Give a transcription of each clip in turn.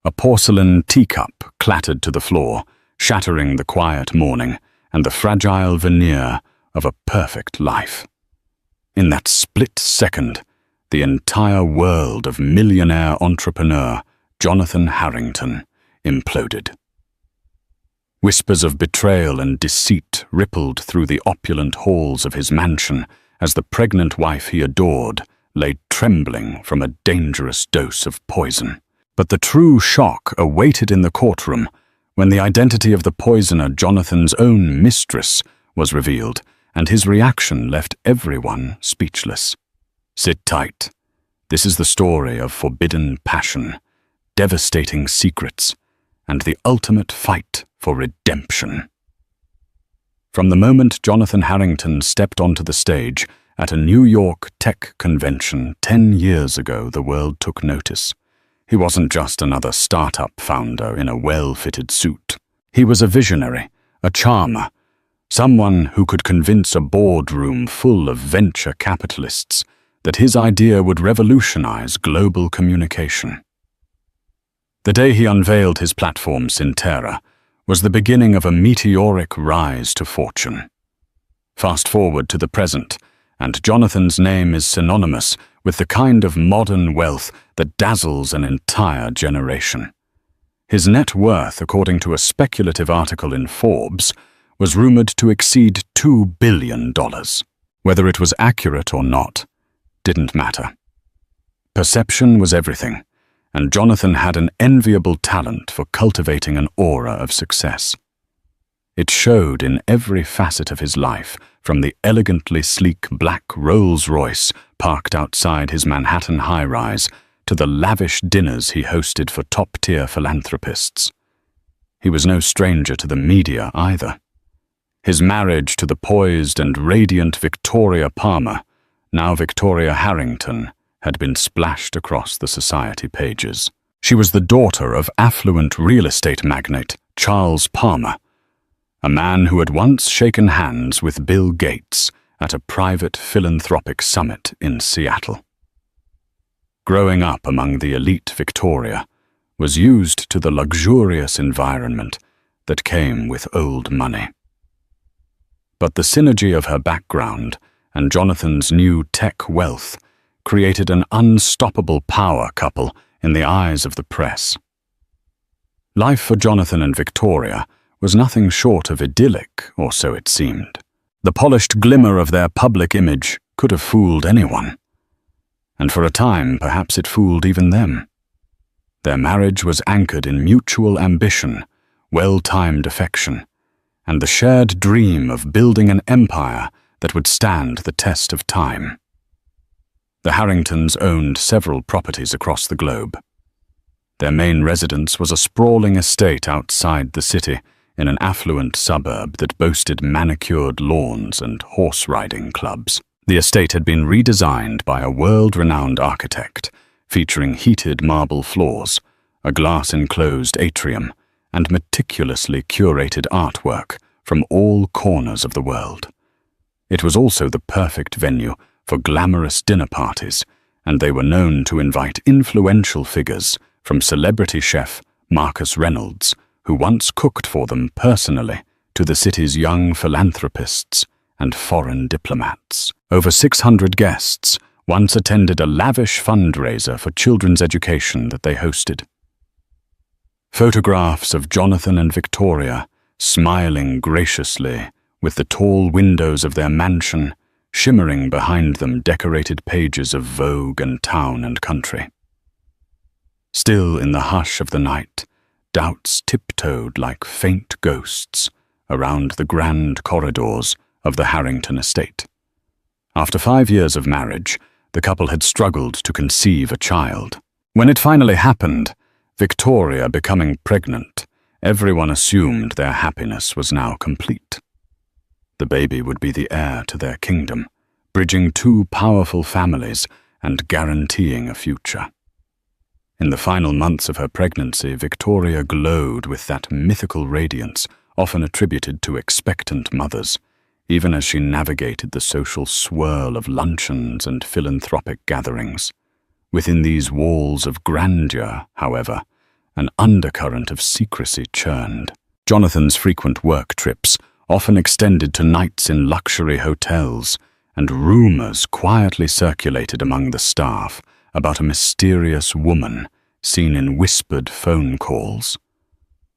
A porcelain teacup clattered to the floor, shattering the quiet morning and the fragile veneer of a perfect life. In that split second, the entire world of millionaire entrepreneur Jonathan Harrington imploded. Whispers of betrayal and deceit rippled through the opulent halls of his mansion as the pregnant wife he adored lay trembling from a dangerous dose of poison. But the true shock awaited in the courtroom when the identity of the poisoner, Jonathan's own mistress, was revealed, and his reaction left everyone speechless. Sit tight. This is the story of forbidden passion, devastating secrets, and the ultimate fight for redemption. From the moment Jonathan Harrington stepped onto the stage at a New York tech convention 10 years ago, the world took notice. He wasn't just another startup founder in a well-fitted suit. He was a visionary, a charmer, someone who could convince a boardroom full of venture capitalists that his idea would revolutionize global communication. The day he unveiled his platform, Synterra, was the beginning of a meteoric rise to fortune. Fast forward to the present, and Jonathan's name is synonymous with the kind of modern wealth that dazzles an entire generation. His net worth, according to a speculative article in Forbes, was rumored to exceed $2 billion. Whether it was accurate or not didn't matter. Perception was everything, and Jonathan had an enviable talent for cultivating an aura of success. It showed in every facet of his life, from the elegantly sleek black Rolls-Royce parked outside his Manhattan high-rise to the lavish dinners he hosted for top-tier philanthropists. He was no stranger to the media either. His marriage to the poised and radiant Victoria Palmer, now Victoria Harrington, had been splashed across the society pages. She was the daughter of affluent real estate magnate Charles Palmer, a man who had once shaken hands with Bill Gates at a private philanthropic summit in Seattle. Growing up among the elite Victoria was used to the luxurious environment that came with old money. But the synergy of her background and Jonathan's new tech wealth created an unstoppable power couple in the eyes of the press. Life for Jonathan and Victoria was nothing short of idyllic, or so it seemed. The polished glimmer of their public image could have fooled anyone. And for a time, perhaps it fooled even them. Their marriage was anchored in mutual ambition, well-timed affection, and the shared dream of building an empire that would stand the test of time. The Harringtons owned several properties across the globe. Their main residence was a sprawling estate outside the city in an affluent suburb that boasted manicured lawns and horse-riding clubs. The estate had been redesigned by a world-renowned architect, featuring heated marble floors, a glass-enclosed atrium, and meticulously curated artwork from all corners of the world. It was also the perfect venue for glamorous dinner parties, and they were known to invite influential figures from celebrity chef Marcus Reynolds, who once cooked for them personally, to the city's young philanthropists and foreign diplomats. Over 600 guests once attended a lavish fundraiser for children's education that they hosted. Photographs of Jonathan and Victoria smiling graciously with the tall windows of their mansion shimmering behind them decorated pages of Vogue and Town and Country. Still in the hush of the night, doubts tiptoed like faint ghosts around the grand corridors of the Harrington estate. After 5 years of marriage, the couple had struggled to conceive a child. When it finally happened, Victoria becoming pregnant, everyone assumed their happiness was now complete. The baby would be the heir to their kingdom, bridging two powerful families and guaranteeing a future. In the final months of her pregnancy, Victoria glowed with that mythical radiance often attributed to expectant mothers, even as she navigated the social swirl of luncheons and philanthropic gatherings. Within these walls of grandeur, however, an undercurrent of secrecy churned. Jonathan's frequent work trips often extended to nights in luxury hotels, and rumors quietly circulated among the staff about a mysterious woman seen in whispered phone calls.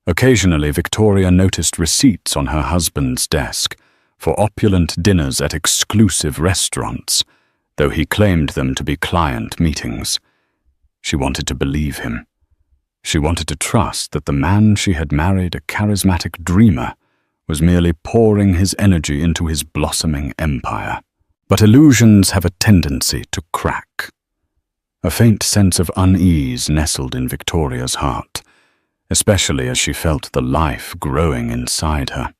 Occasionally, Victoria noticed receipts on her husband's desk for opulent dinners at exclusive restaurants, though he claimed them to be client meetings. She wanted to believe him. She wanted to trust that the man she had married, a charismatic dreamer, was merely pouring his energy into his blossoming empire. But illusions have a tendency to crack. A faint sense of unease nestled in Victoria's heart, especially as she felt the life growing inside her.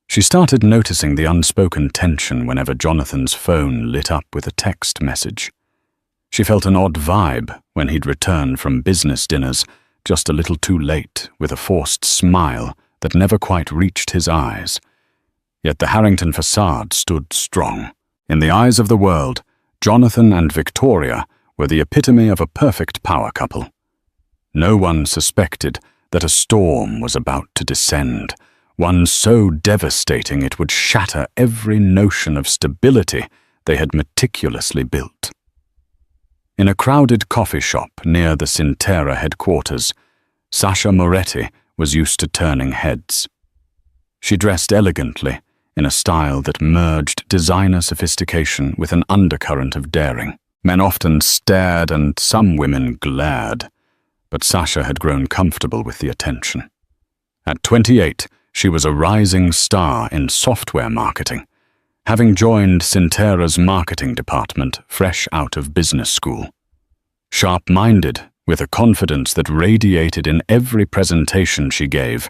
She started noticing the unspoken tension whenever Jonathan's phone lit up with a text message. She felt an odd vibe when he'd return from business dinners just a little too late, with a forced smile that never quite reached his eyes. Yet the Harrington facade stood strong. In the eyes of the world, Jonathan and Victoria were the epitome of a perfect power couple. No one suspected that a storm was about to descend, one so devastating it would shatter every notion of stability they had meticulously built. In a crowded coffee shop near the Sintera headquarters, Sasha Moretti was used to turning heads. She dressed elegantly, in a style that merged designer sophistication with an undercurrent of daring. Men often stared and some women glared, but Sasha had grown comfortable with the attention. At 28, she was a rising star in software marketing, having joined Sintera's marketing department fresh out of business school. Sharp-minded, with a confidence that radiated in every presentation she gave,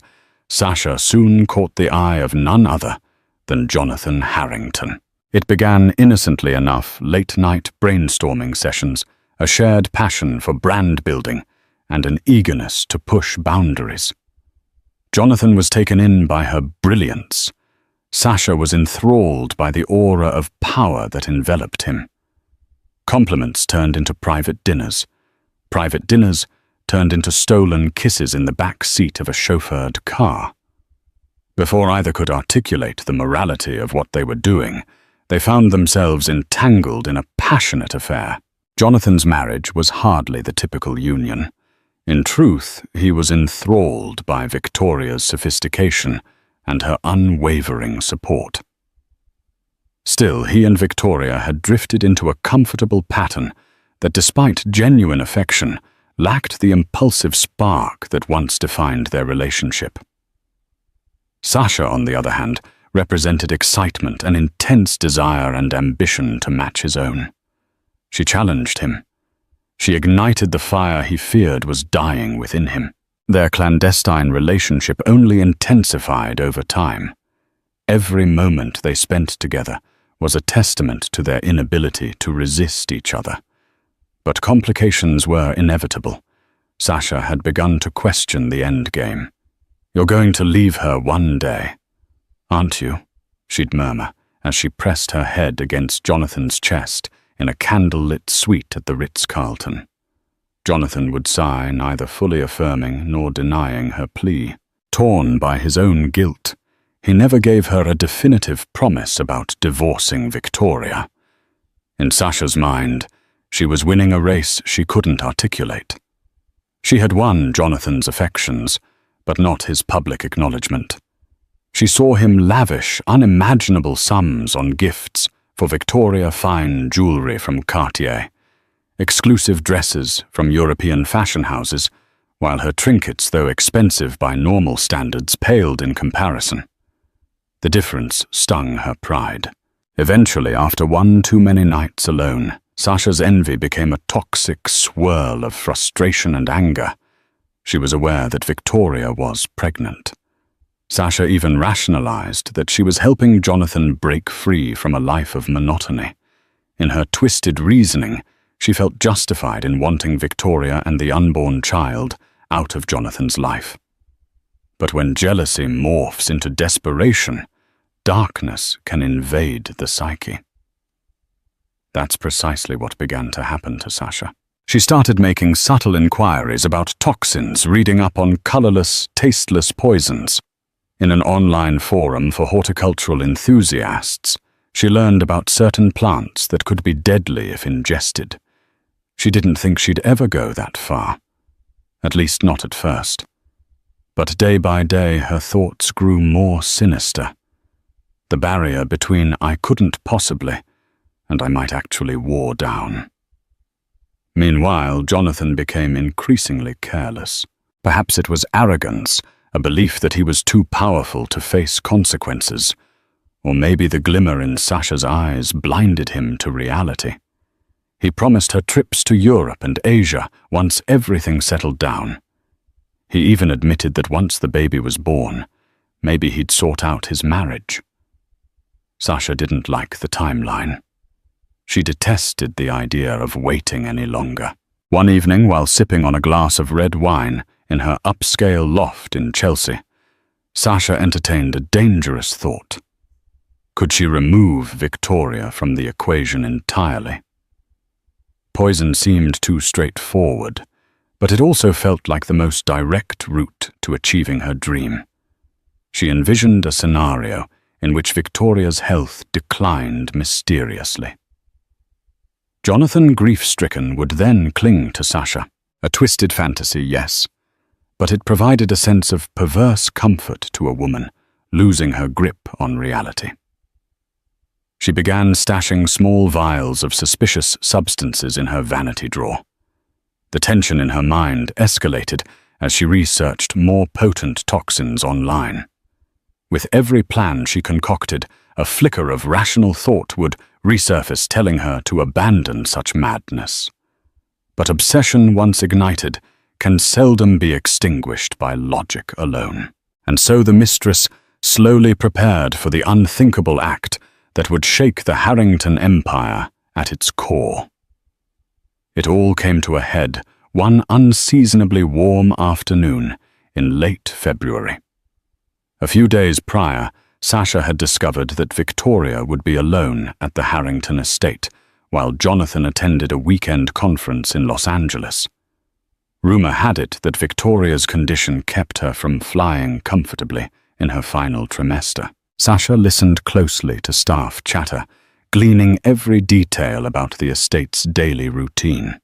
Sasha soon caught the eye of none other than Jonathan Harrington. It began innocently enough, late-night brainstorming sessions, a shared passion for brand building, and an eagerness to push boundaries. Jonathan was taken in by her brilliance. Sasha was enthralled by the aura of power that enveloped him. Compliments turned into private dinners. Private dinners turned into stolen kisses in the back seat of a chauffeured car. Before either could articulate the morality of what they were doing, they found themselves entangled in a passionate affair. Jonathan's marriage was hardly the typical union. In truth, he was enthralled by Victoria's sophistication and her unwavering support. Still, he and Victoria had drifted into a comfortable pattern that, despite genuine affection, lacked the impulsive spark that once defined their relationship. Sasha, on the other hand, represented excitement, an intense desire and ambition to match his own. She challenged him. She ignited the fire he feared was dying within him. Their clandestine relationship only intensified over time. Every moment they spent together was a testament to their inability to resist each other. But complications were inevitable. Sasha had begun to question the endgame. "You're going to leave her one day, aren't you?" she'd murmur as she pressed her head against Jonathan's chest in a candle-lit suite at the Ritz-Carlton. Jonathan would sigh, neither fully affirming nor denying her plea. Torn by his own guilt, he never gave her a definitive promise about divorcing Victoria. In Sasha's mind, she was winning a race she couldn't articulate. She had won Jonathan's affections, but not his public acknowledgement. She saw him lavish unimaginable sums on gifts for Victoria fine jewelry from Cartier, exclusive dresses from European fashion houses, while her trinkets, though expensive by normal standards, paled in comparison. The difference stung her pride. Eventually, after one too many nights alone, Sasha's envy became a toxic swirl of frustration and anger. She was aware that Victoria was pregnant. Sasha even rationalized that she was helping Jonathan break free from a life of monotony. In her twisted reasoning, she felt justified in wanting Victoria and the unborn child out of Jonathan's life. But when jealousy morphs into desperation, darkness can invade the psyche. That's precisely what began to happen to Sasha. She started making subtle inquiries about toxins, reading up on colorless, tasteless poisons. In an online forum for horticultural enthusiasts, she learned about certain plants that could be deadly if ingested. She didn't think she'd ever go that far. At least not at first. But day by day her thoughts grew more sinister. The barrier between "I couldn't possibly" and "I might actually" wore down. Meanwhile, Jonathan became increasingly careless. Perhaps it was arrogance, a belief that he was too powerful to face consequences. Or maybe the glimmer in Sasha's eyes blinded him to reality. He promised her trips to Europe and Asia once everything settled down. He even admitted that once the baby was born, maybe he'd sort out his marriage. Sasha didn't like the timeline. She detested the idea of waiting any longer. One evening, while sipping on a glass of red wine in her upscale loft in Chelsea, Sasha entertained a dangerous thought. Could she remove Victoria from the equation entirely? Poison seemed too straightforward, but it also felt like the most direct route to achieving her dream. She envisioned a scenario in which Victoria's health declined mysteriously. Jonathan, grief-stricken, would then cling to Sasha. A twisted fantasy, yes, but it provided a sense of perverse comfort to a woman, losing her grip on reality. She began stashing small vials of suspicious substances in her vanity drawer. The tension in her mind escalated as she researched more potent toxins online. With every plan she concocted, a flicker of rational thought would resurface, telling her to abandon such madness. But obsession, once ignited, can seldom be extinguished by logic alone. And so the mistress slowly prepared for the unthinkable act that would shake the Harrington Empire at its core. It all came to a head one unseasonably warm afternoon in late February. A few days prior, Sasha had discovered that Victoria would be alone at the Harrington estate, while Jonathan attended a weekend conference in Los Angeles. Rumor had it that Victoria's condition kept her from flying comfortably in her final trimester. Sasha listened closely to staff chatter, gleaning every detail about the estate's daily routine.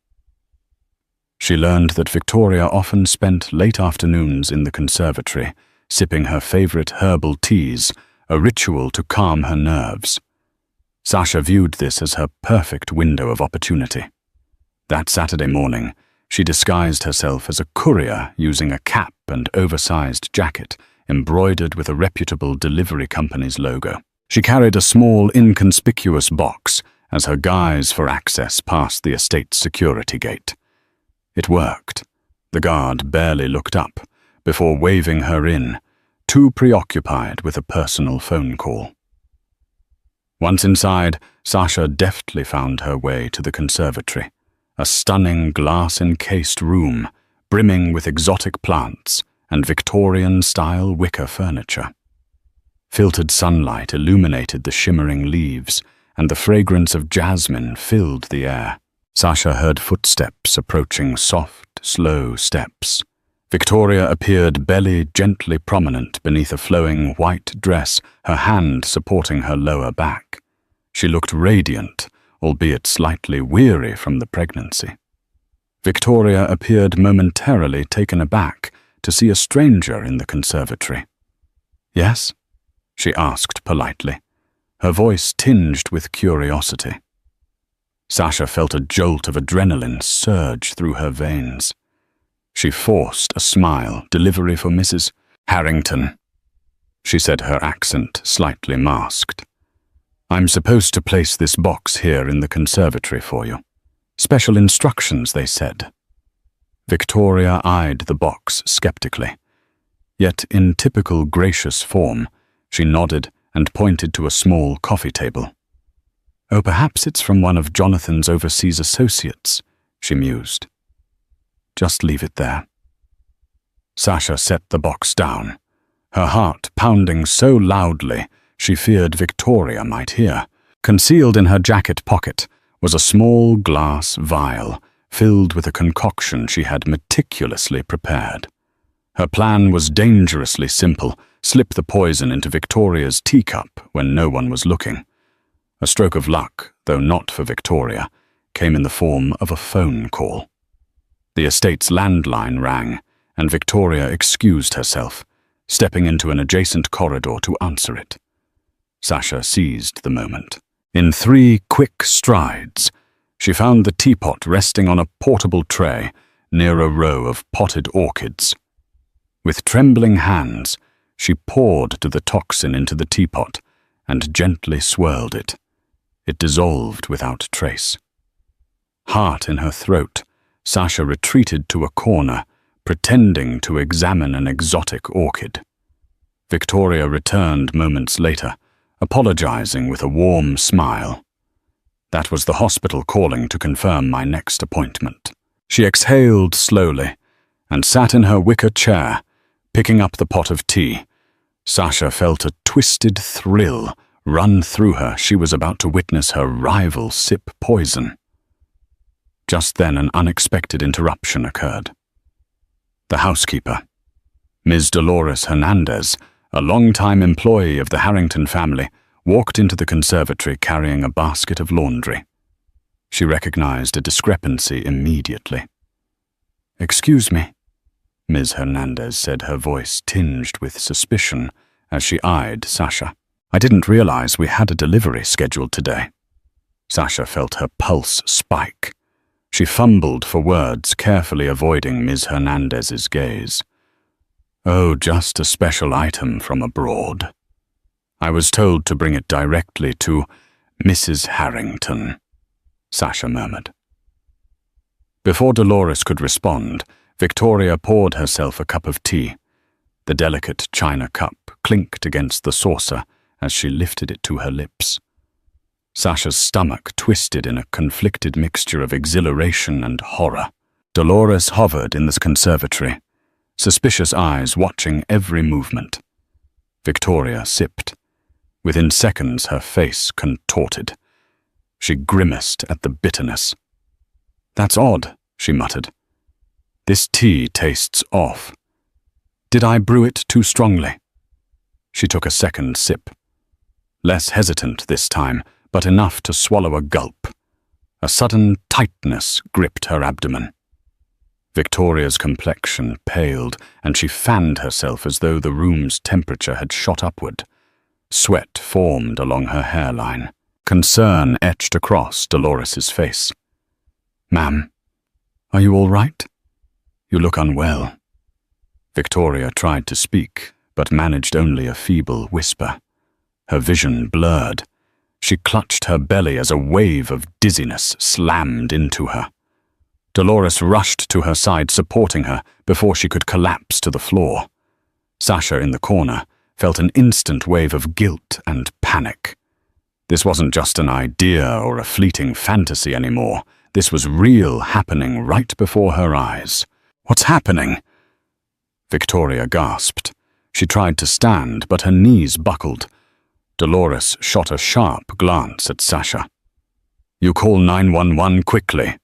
She learned that Victoria often spent late afternoons in the conservatory, sipping her favorite herbal teas, a ritual to calm her nerves. Sasha viewed this as her perfect window of opportunity. That Saturday morning, she disguised herself as a courier using a cap and oversized jacket embroidered with a reputable delivery company's logo. She carried a small, inconspicuous box as her guise for access past the estate's security gate. It worked. The guard barely looked up before waving her in, too preoccupied with a personal phone call. Once inside, Sasha deftly found her way to the conservatory, a stunning glass-encased room brimming with exotic plants and Victorian-style wicker furniture. Filtered sunlight illuminated the shimmering leaves, and the fragrance of jasmine filled the air. Sasha heard footsteps approaching, soft, slow steps. Victoria appeared, belly gently prominent beneath a flowing white dress, her hand supporting her lower back. She looked radiant, albeit slightly weary from the pregnancy. Victoria appeared momentarily taken aback to see a stranger in the conservatory. "Yes?" she asked politely, her voice tinged with curiosity. Sasha felt a jolt of adrenaline surge through her veins. She forced a smile. "Delivery for Mrs. Harrington," she said, her accent slightly masked. "I'm supposed to place this box here in the conservatory for you. Special instructions, they said." Victoria eyed the box skeptically. Yet in typical gracious form, she nodded and pointed to a small coffee table. "Oh, perhaps it's from one of Jonathan's overseas associates," she mused. "Just leave it there." Sasha set the box down, her heart pounding so loudly she feared Victoria might hear. Concealed in her jacket pocket was a small glass vial filled with a concoction she had meticulously prepared. Her plan was dangerously simple: slip the poison into Victoria's teacup when no one was looking. A stroke of luck, though not for Victoria, came in the form of a phone call. The estate's landline rang, and Victoria excused herself, stepping into an adjacent corridor to answer it. Sasha seized the moment. In 3 quick strides, she found the teapot resting on a portable tray near a row of potted orchids. With trembling hands, she poured the toxin into the teapot and gently swirled it. It dissolved without trace. Heart in her throat, Sasha retreated to a corner, pretending to examine an exotic orchid. Victoria returned moments later, apologizing with a warm smile. That was the hospital calling to confirm my next appointment. She exhaled slowly and sat in her wicker chair, picking up the pot of tea. Sasha felt a twisted thrill run through her. She was about to witness her rival sip poison. Just then an unexpected interruption occurred. The housekeeper, Ms. Dolores Hernandez, a long-time employee of the Harrington family, walked into the conservatory carrying a basket of laundry. She recognized a discrepancy immediately. "Excuse me," Ms. Hernandez said, her voice tinged with suspicion as she eyed Sasha. "I didn't realize we had a delivery scheduled today." Sasha felt her pulse spike. She fumbled for words, carefully avoiding Ms. Hernandez's gaze. "Oh, just a special item from abroad. I was told to bring it directly to Mrs. Harrington," Sasha murmured. Before Dolores could respond, Victoria poured herself a cup of tea. The delicate china cup clinked against the saucer as she lifted it to her lips. Sasha's stomach twisted in a conflicted mixture of exhilaration and horror. Dolores hovered in the conservatory, suspicious eyes watching every movement. Victoria sipped. Within seconds, her face contorted. She grimaced at the bitterness. "That's odd," she muttered. "This tea tastes off. Did I brew it too strongly?" She took a second sip. Less hesitant this time, but enough to swallow a gulp. A sudden tightness gripped her abdomen. Victoria's complexion paled, and she fanned herself as though the room's temperature had shot upward. Sweat formed along her hairline. Concern etched across Dolores's face. "Ma'am, are you all right? You look unwell." Victoria tried to speak, but managed only a feeble whisper. Her vision blurred. She clutched her belly as a wave of dizziness slammed into her. Dolores rushed to her side, supporting her before she could collapse to the floor. Sasha, in the corner, felt an instant wave of guilt and panic. This wasn't just an idea or a fleeting fantasy anymore. This was real, happening right before her eyes. "What's happening?" Victoria gasped. She tried to stand, but her knees buckled. Dolores shot a sharp glance at Sasha. "You call 911 quickly,"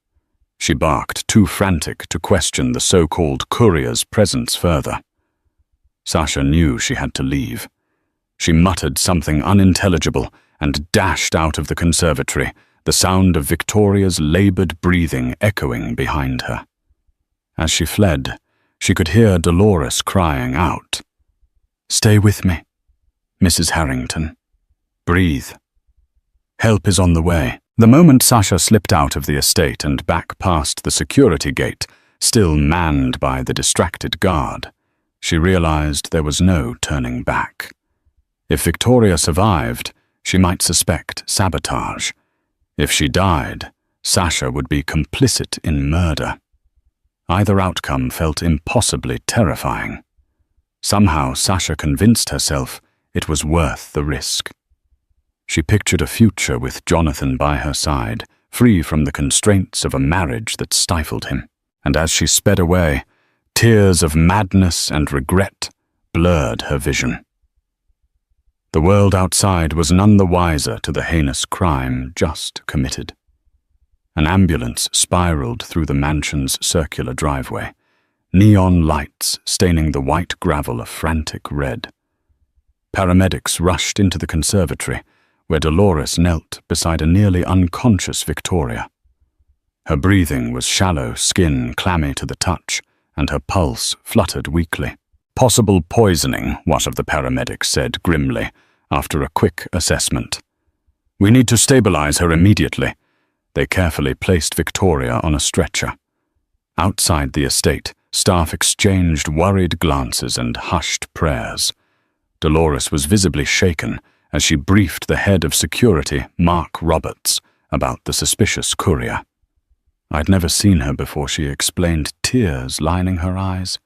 she barked, too frantic to question the so-called courier's presence further. Sasha knew she had to leave. She muttered something unintelligible and dashed out of the conservatory, the sound of Victoria's labored breathing echoing behind her. As she fled, she could hear Dolores crying out, "Stay with me, Mrs. Harrington. Breathe. Help is on the way." The moment Sasha slipped out of the estate and back past the security gate, still manned by the distracted guard, she realized there was no turning back. If Victoria survived, she might suspect sabotage. If she died, Sasha would be complicit in murder. Either outcome felt impossibly terrifying. Somehow Sasha convinced herself it was worth the risk. She pictured a future with Jonathan by her side, free from the constraints of a marriage that stifled him. And as she sped away, tears of madness and regret blurred her vision. The world outside was none the wiser to the heinous crime just committed. An ambulance spiraled through the mansion's circular driveway, neon lights staining the white gravel a frantic red. Paramedics rushed into the conservatory, where Dolores knelt beside a nearly unconscious Victoria. Her breathing was shallow, skin clammy to the touch, and her pulse fluttered weakly. Possible poisoning, one of the paramedics said grimly, after a quick assessment. We need to stabilize her immediately. They carefully placed Victoria on a stretcher. Outside the estate, staff exchanged worried glances and hushed prayers. Dolores was visibly shaken as she briefed the head of security, Mark Roberts, about the suspicious courier. I'd never seen her before, she explained, tears lining her eyes.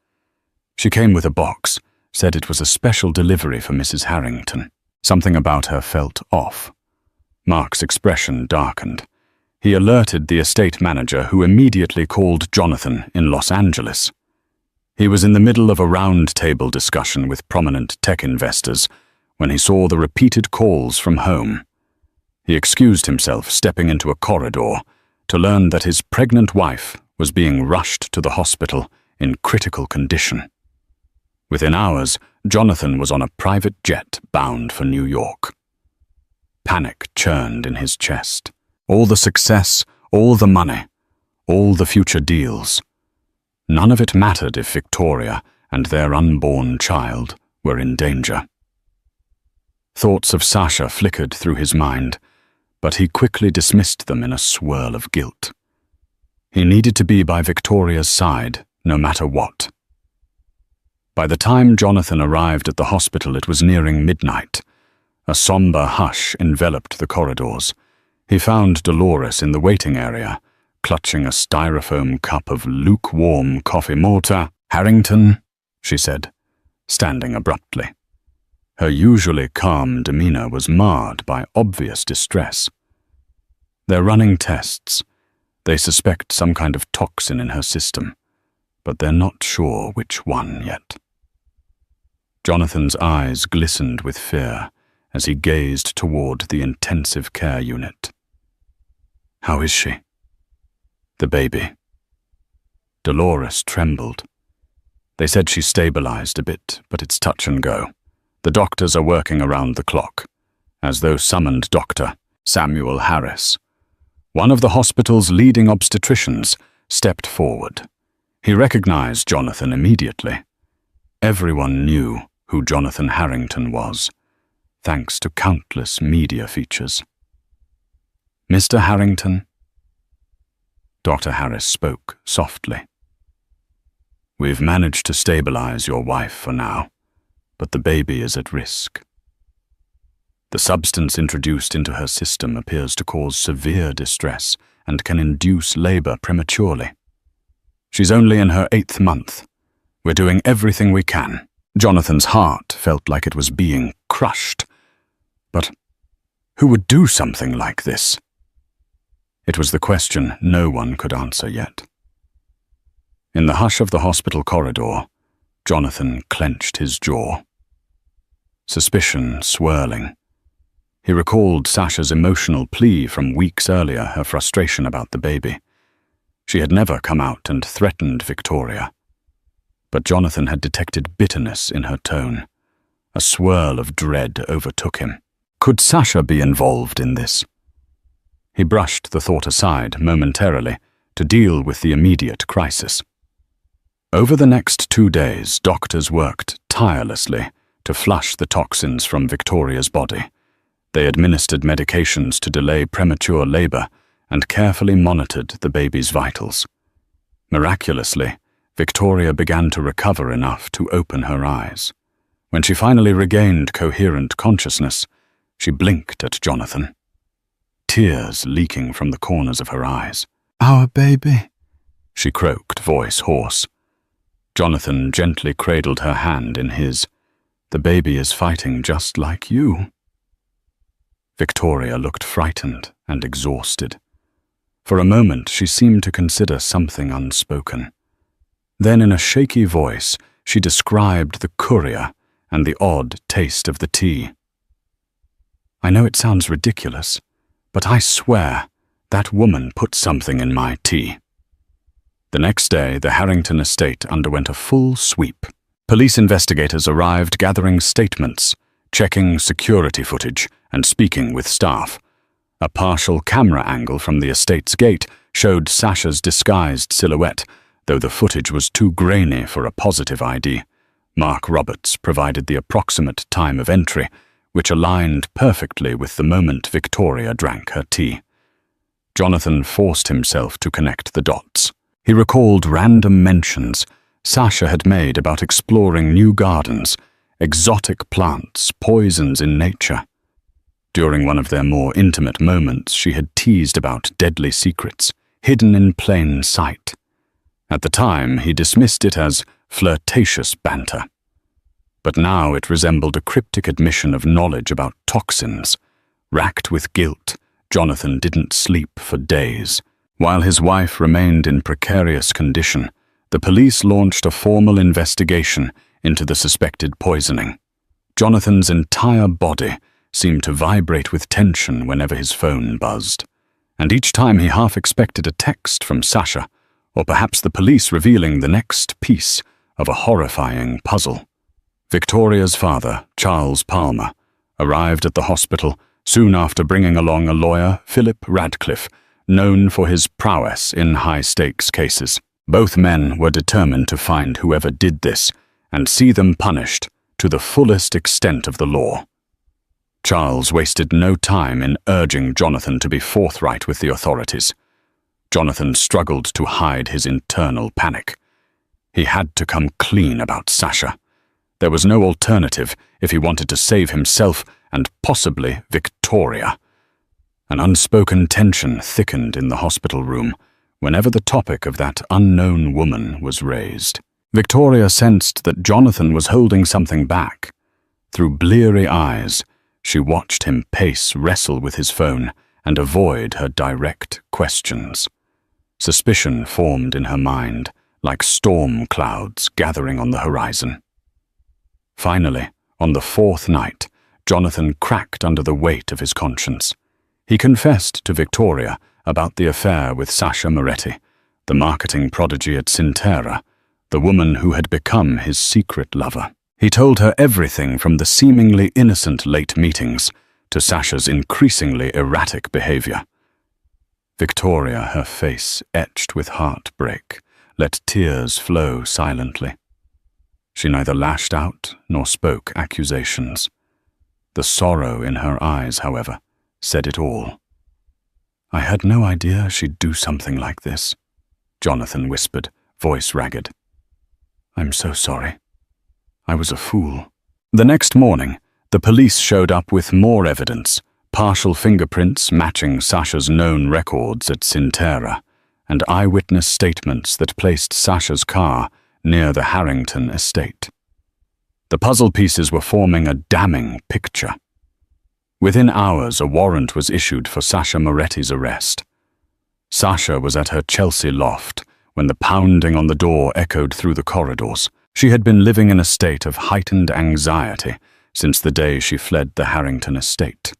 She came with a box, said it was a special delivery for Mrs. Harrington. Something about her felt off. Mark's expression darkened. He alerted the estate manager, who immediately called Jonathan in Los Angeles. He was in the middle of a round-table discussion with prominent tech investors when he saw the repeated calls from home. He excused himself, stepping into a corridor, to learn that his pregnant wife was being rushed to the hospital in critical condition. Within hours, Jonathan was on a private jet bound for New York. Panic churned in his chest. All the success, all the money, all the future deals. None of it mattered if Victoria and their unborn child were in danger. Thoughts of Sasha flickered through his mind, but he quickly dismissed them in a swirl of guilt. He needed to be by Victoria's side, no matter what. By the time Jonathan arrived at the hospital, it was nearing midnight. A somber hush enveloped the corridors. He found Dolores in the waiting area, clutching a styrofoam cup of lukewarm coffee. Malta. Harrington, she said, standing abruptly. Her usually calm demeanor was marred by obvious distress. They're running tests. They suspect some kind of toxin in her system, but they're not sure which one yet. Jonathan's eyes glistened with fear as he gazed toward the intensive care unit. How is she? The baby. Dolores trembled. They said she stabilized a bit, but it's touch and go. The doctors are working around the clock, as though summoned Dr. Samuel Harris, one of the hospital's leading obstetricians, stepped forward. He recognized Jonathan immediately. Everyone knew who Jonathan Harrington was, thanks to countless media features. Mr. Harrington? Dr. Harris spoke softly. We've managed to stabilize your wife for now, but the baby is at risk. The substance introduced into her system appears to cause severe distress and can induce labor prematurely. She's only in her 8th month. We're doing everything we can. Jonathan's heart felt like it was being crushed. But who would do something like this? It was the question no one could answer yet. In the hush of the hospital corridor, Jonathan clenched his jaw. Suspicion swirling. He recalled Sasha's emotional plea from weeks earlier, her frustration about the baby. She had never come out and threatened Victoria. But Jonathan had detected bitterness in her tone. A swirl of dread overtook him. Could Sasha be involved in this? He brushed the thought aside momentarily to deal with the immediate crisis. Over the next 2 days, doctors worked tirelessly to flush the toxins from Victoria's body. They administered medications to delay premature labor and carefully monitored the baby's vitals. Miraculously, Victoria began to recover enough to open her eyes. When she finally regained coherent consciousness, she blinked at Jonathan, tears leaking from the corners of her eyes. Our baby, she croaked, voice hoarse. Jonathan gently cradled her hand in his. The baby is fighting just like you. Victoria looked frightened and exhausted. For a moment, she seemed to consider something unspoken. Then, in a shaky voice, she described the courier and the odd taste of the tea. I know it sounds ridiculous, but I swear That woman put something in my tea. The next day, the Harrington estate underwent a full sweep. Police investigators arrived gathering statements, checking security footage, and speaking with staff. A partial camera angle from the estate's gate showed Sasha's disguised silhouette, though the footage was too grainy for a positive ID. Mark Roberts provided the approximate time of entry, which aligned perfectly with the moment Victoria drank her tea. Jonathan forced himself to connect the dots. He recalled random mentions Sasha had made about exploring new gardens, exotic plants, poisons in nature. During one of their more intimate moments, she had teased about deadly secrets, hidden in plain sight. At the time, he dismissed it as flirtatious banter. But now it resembled a cryptic admission of knowledge about toxins. Racked with guilt, Jonathan didn't sleep for days. While his wife remained in precarious condition, the police launched a formal investigation into the suspected poisoning. Jonathan's entire body seemed to vibrate with tension whenever his phone buzzed, and each time he half expected a text from Sasha, or perhaps the police revealing the next piece of a horrifying puzzle. Victoria's father, Charles Palmer, arrived at the hospital soon after bringing along a lawyer, Philip Radcliffe, known for his prowess in high-stakes cases. Both men were determined to find whoever did this and see them punished to the fullest extent of the law. Charles wasted no time in urging Jonathan to be forthright with the authorities. Jonathan struggled to hide his internal panic. He had to come clean about Sasha. There was no alternative if he wanted to save himself and possibly Victoria. An unspoken tension thickened in the hospital room whenever the topic of that unknown woman was raised. Victoria sensed that Jonathan was holding something back. Through bleary eyes, she watched him pace, wrestle with his phone, and avoid her direct questions. Suspicion formed in her mind, like storm clouds gathering on the horizon. Finally, on the fourth night, Jonathan cracked under the weight of his conscience. He confessed to Victoria about the affair with Sasha Moretti, the marketing prodigy at Sintera, the woman who had become his secret lover. He told her everything from the seemingly innocent late meetings to Sasha's increasingly erratic behavior. Victoria, her face etched with heartbreak, let tears flow silently. She neither lashed out nor spoke accusations. The sorrow in her eyes, however, said it all. "I had no idea she'd do something like this," Jonathan whispered, voice ragged. "I'm so sorry. I was a fool." The next morning, the police showed up with more evidence, partial fingerprints matching Sasha's known records at Sintera, and eyewitness statements that placed Sasha's car near the Harrington estate. The puzzle pieces were forming a damning picture. Within hours, a warrant was issued for Sasha Moretti's arrest. Sasha was at her Chelsea loft when the pounding on the door echoed through the corridors. She had been living in a state of heightened anxiety since the day she fled the Harrington estate.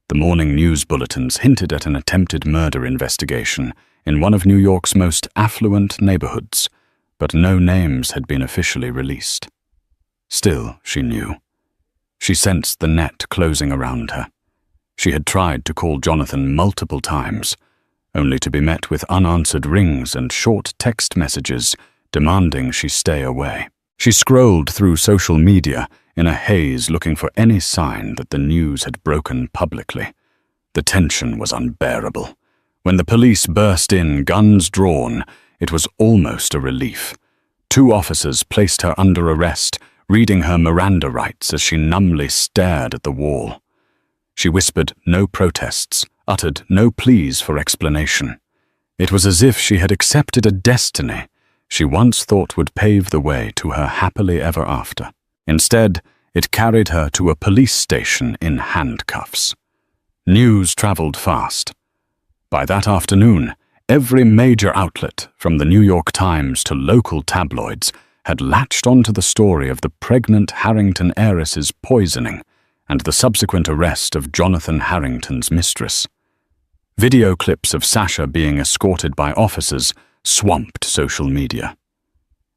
The morning news bulletins hinted at an attempted murder investigation in one of New York's most affluent neighborhoods, but no names had been officially released. Still, she knew. She sensed the net closing around her. She had tried to call Jonathan multiple times, only to be met with unanswered rings and short text messages demanding she stay away. She scrolled through social media in a haze looking for any sign that the news had broken publicly. The tension was unbearable. When the police burst in, guns drawn, it was almost a relief. 2 officers placed her under arrest, reading her Miranda rights as she numbly stared at the wall. She whispered no protests, uttered no pleas for explanation. It was as if she had accepted a destiny she once thought would pave the way to her happily ever after. Instead, it carried her to a police station in handcuffs. News traveled fast. By that afternoon, every major outlet, from the New York Times to local tabloids, had latched onto the story of the pregnant Harrington heiress's poisoning and the subsequent arrest of Jonathan Harrington's mistress. Video clips of Sasha being escorted by officers swamped social media.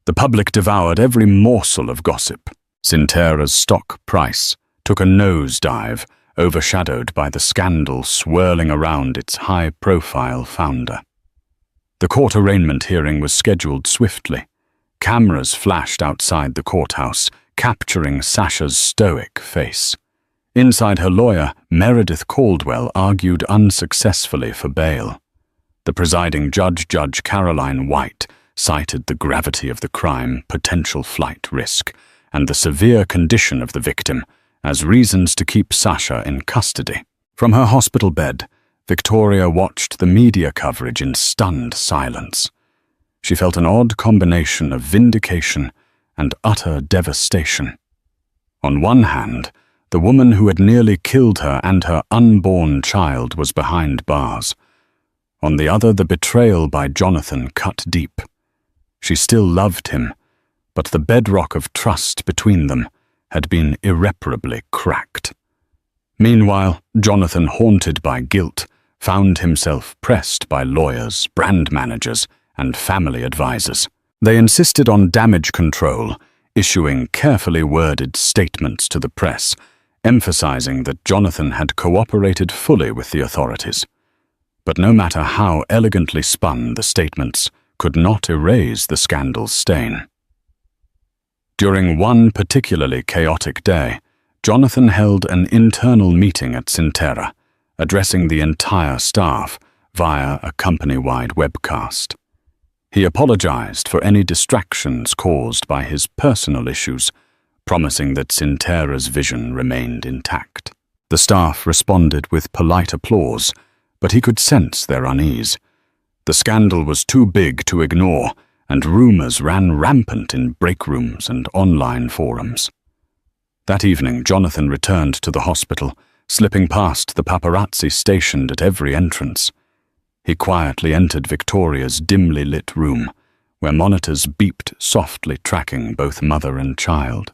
The public devoured every morsel of gossip. Sintera's stock price took a nosedive, overshadowed by the scandal swirling around its high-profile founder. The court arraignment hearing was scheduled swiftly. Cameras flashed outside the courthouse, capturing Sasha's stoic face. Inside, her lawyer, Meredith Caldwell, argued unsuccessfully for bail. The presiding judge, Judge Caroline White, cited the gravity of the crime, potential flight risk, and the severe condition of the victim as reasons to keep Sasha in custody. From her hospital bed, Victoria watched the media coverage in stunned silence. She felt an odd combination of vindication and utter devastation. On one hand, the woman who had nearly killed her and her unborn child was behind bars. On the other, the betrayal by Jonathan cut deep. She still loved him, but the bedrock of trust between them had been irreparably cracked. Meanwhile, Jonathan, haunted by guilt, found himself pressed by lawyers, brand managers, and family advisors. They insisted on damage control, issuing carefully worded statements to the press, emphasizing that Jonathan had cooperated fully with the authorities. But no matter how elegantly spun, the statements could not erase the scandal's stain. During one particularly chaotic day, Jonathan held an internal meeting at Sintera, addressing the entire staff via a company-wide webcast. He apologized for any distractions caused by his personal issues, promising that Sintera's vision remained intact. The staff responded with polite applause, but he could sense their unease. The scandal was too big to ignore, and rumors ran rampant in break rooms and online forums. That evening, Jonathan returned to the hospital, slipping past the paparazzi stationed at every entrance. He quietly entered Victoria's dimly lit room, where monitors beeped softly, tracking both mother and child.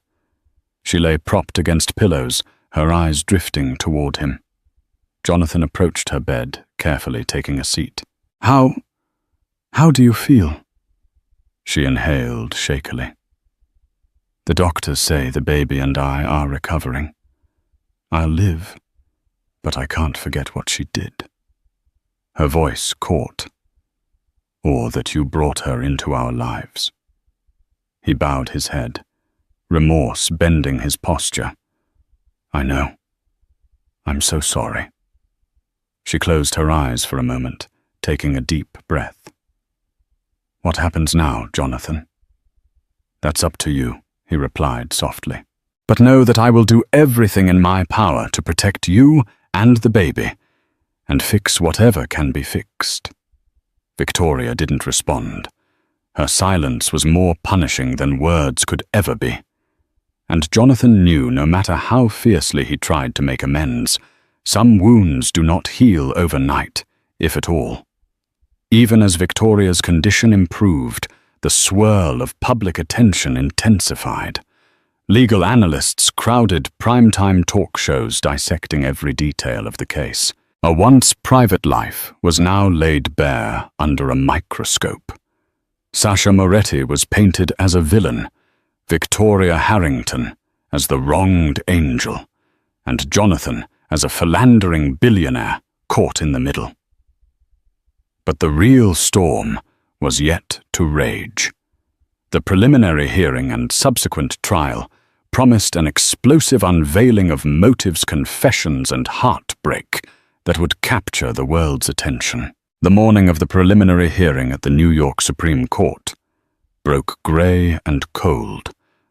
She lay propped against pillows, her eyes drifting toward him. Jonathan approached her bed, carefully taking a seat. How do you feel?" She inhaled shakily. "The doctors say the baby and I are recovering. I'll live, but I can't forget what she did." Her voice caught. "Or that you brought her into our lives." He bowed his head, remorse bending his posture. "I know. I'm so sorry." She closed her eyes for a moment, taking a deep breath. "What happens now, Jonathan?" "That's up to you," he replied softly. "But know that I will do everything in my power to protect you and the baby, and fix whatever can be fixed." Victoria didn't respond. Her silence was more punishing than words could ever be. And Jonathan knew no matter how fiercely he tried to make amends, some wounds do not heal overnight, if at all. Even as Victoria's condition improved, the swirl of public attention intensified. Legal analysts crowded primetime talk shows dissecting every detail of the case. A once private life was now laid bare under a microscope. Sasha Moretti was painted as a villain, Victoria Harrington as the wronged angel, and Jonathan as a philandering billionaire caught in the middle. But the real storm was yet to rage. The preliminary hearing and subsequent trial promised an explosive unveiling of motives, confessions, and heartbreak that would capture the world's attention. The morning of the preliminary hearing at the New York Supreme Court broke gray and cold,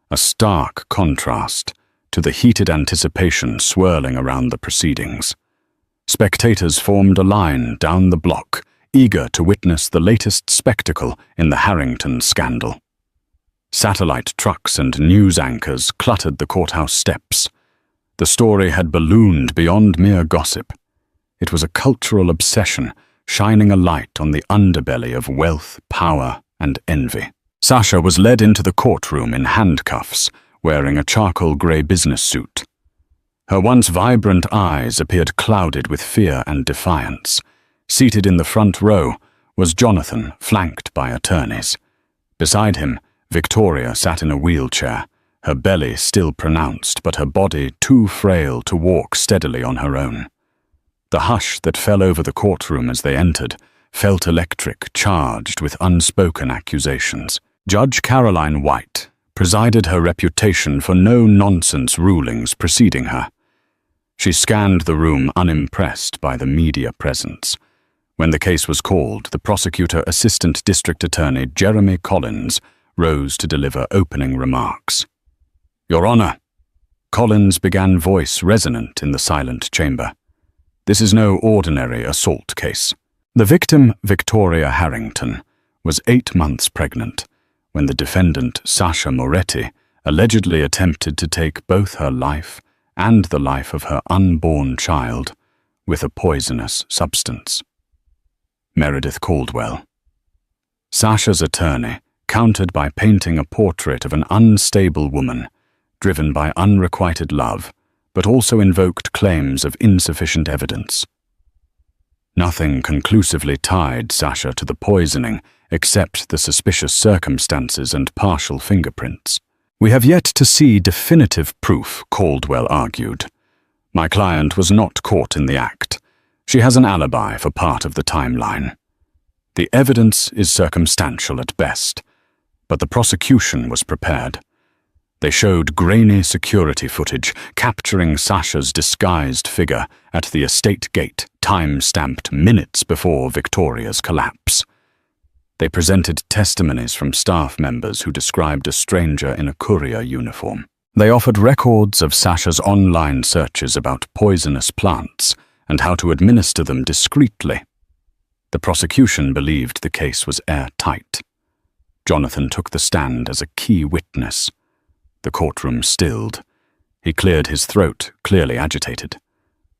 a stark contrast to the heated anticipation swirling around the proceedings. Spectators formed a line down the block, eager to witness the latest spectacle in the Harrington scandal. Satellite trucks and news anchors cluttered the courthouse steps. The story had ballooned beyond mere gossip. It was a cultural obsession, shining a light on the underbelly of wealth, power, and envy. Sasha was led into the courtroom in handcuffs, wearing a charcoal grey business suit. Her once vibrant eyes appeared clouded with fear and defiance. Seated in the front row was Jonathan, flanked by attorneys. Beside him, Victoria sat in a wheelchair, her belly still pronounced but her body too frail to walk steadily on her own. The hush that fell over the courtroom as they entered felt electric, charged with unspoken accusations. Judge Caroline White presided, her reputation for no-nonsense rulings preceding her. She scanned the room unimpressed by the media presence. When the case was called, the prosecutor Assistant District Attorney Jeremy Collins rose to deliver opening remarks. "Your Honor," Collins began, voice resonant in the silent chamber. "This is no ordinary assault case. The victim, Victoria Harrington, was 8 months pregnant when the defendant, Sasha Moretti, allegedly attempted to take both her life and the life of her unborn child with a poisonous substance." Meredith Caldwell. Sasha's attorney countered by painting a portrait of an unstable woman, driven by unrequited love, but also invoked claims of insufficient evidence. Nothing conclusively tied Sasha to the poisoning except the suspicious circumstances and partial fingerprints. "We have yet to see definitive proof," Caldwell argued. "My client was not caught in the act. She has an alibi for part of the timeline. The evidence is circumstantial at best, but the prosecution was prepared. They showed grainy security footage capturing Sasha's disguised figure at the estate gate, time-stamped minutes before Victoria's collapse. They presented testimonies from staff members who described a stranger in a courier uniform. They offered records of Sasha's online searches about poisonous plants and how to administer them discreetly. The prosecution believed the case was airtight. Jonathan took the stand as a key witness. The courtroom stilled. He cleared his throat, clearly agitated.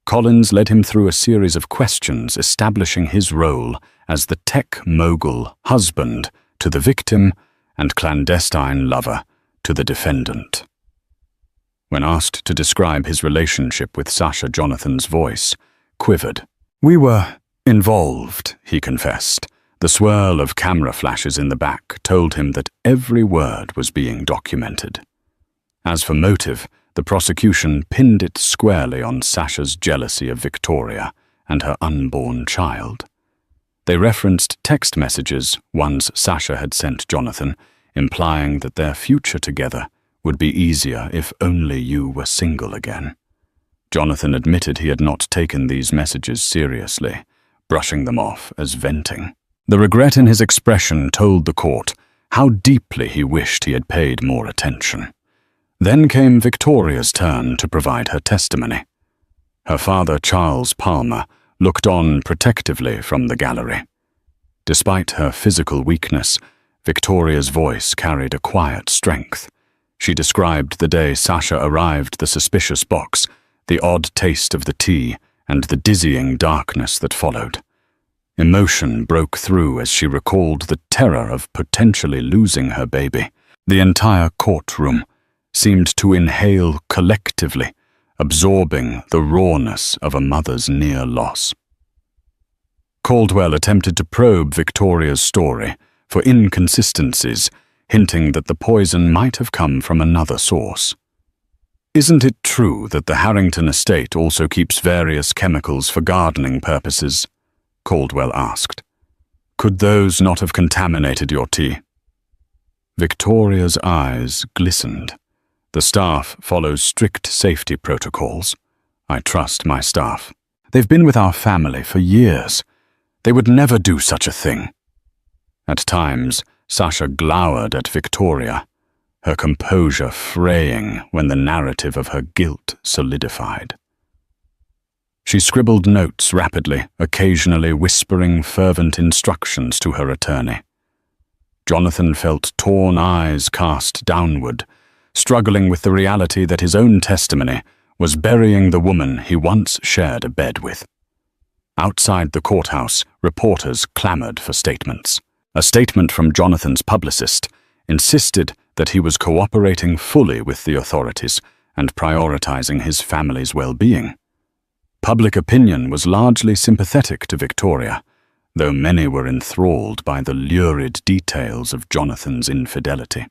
Collins led him through a series of questions establishing his role as the tech mogul husband to the victim and clandestine lover to the defendant. When asked to describe his relationship with Sasha, Jonathan's voice quivered. "We were involved," he confessed. The swirl of camera flashes in the back told him that every word was being documented. As for motive, the prosecution pinned it squarely on Sasha's jealousy of Victoria and her unborn child. They referenced text messages ones Sasha had sent Jonathan, implying that their future together would be easier if only you were single again. Jonathan admitted he had not taken these messages seriously, brushing them off as venting. The regret in his expression told the court how deeply he wished he had paid more attention. Then came Victoria's turn to provide her testimony. Her father, Charles Palmer, looked on protectively from the gallery. Despite her physical weakness, Victoria's voice carried a quiet strength. She described the day Sasha arrived the suspicious box, the odd taste of the tea, and the dizzying darkness that followed. Emotion broke through as she recalled the terror of potentially losing her baby. The entire courtroom seemed to inhale collectively, absorbing the rawness of a mother's near loss. Caldwell attempted to probe Victoria's story for inconsistencies, hinting that the poison might have come from another source. "Isn't it true that the Harrington estate also keeps various chemicals for gardening purposes?" Caldwell asked. "Could those not have contaminated your tea?" Victoria's eyes glistened. "The staff follows strict safety protocols. I trust my staff. They've been with our family for years. They would never do such a thing." At times, Sasha glowered at Victoria, her composure fraying when the narrative of her guilt solidified. She scribbled notes rapidly, occasionally whispering fervent instructions to her attorney. Jonathan felt torn eyes cast downward, struggling with the reality that his own testimony was burying the woman he once shared a bed with. Outside the courthouse, reporters clamored for statements. A statement from Jonathan's publicist insisted that he was cooperating fully with the authorities and prioritizing his family's well-being. Public opinion was largely sympathetic to Victoria, though many were enthralled by the lurid details of Jonathan's infidelity.